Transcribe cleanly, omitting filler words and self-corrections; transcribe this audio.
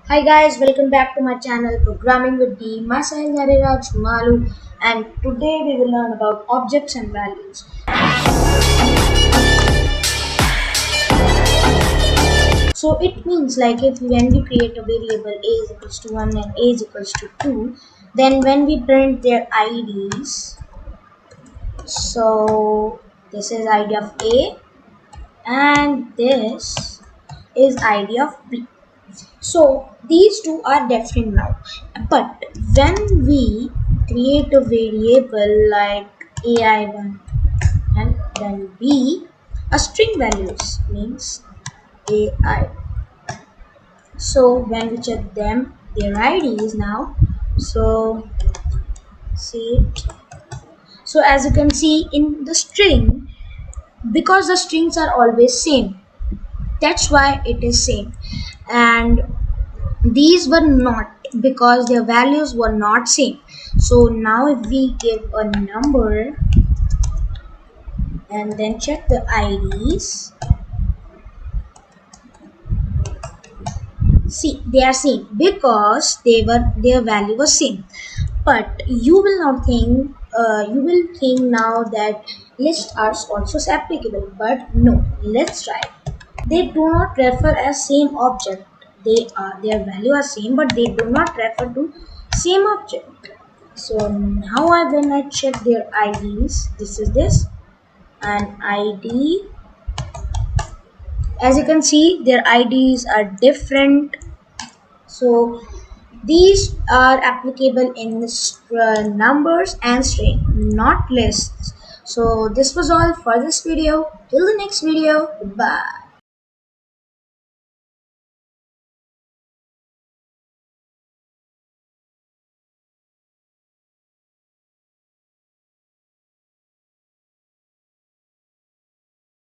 Hi guys, welcome back to my channel Programming with D. Myself Hariraj Malu, and today we will learn about objects and values. So it means like if when we create a variable a is equals to 1 and a is equals to 2, then when we print their IDs, so this is ID of A and this is ID of B. So these two are different now. But when we create a variable like AI1 and then B, a string values means AI. So when we check them, their IDs now. So see it. So as you can see in the string, because the strings are always same, that's why it is same. And these were not because their values were not same. So now if we give a number and then check the IDs, see they are same because their value was same. But you will not think you will think now that lists are also applicable, but no, let's try. They do not refer as same object. Their value are same, but they do not refer to same object. So now when I check their IDs, this is this and ID. As you can see, their IDs are different. So these are applicable in numbers and string, not lists. So this was all for this video. Till the next video, goodbye.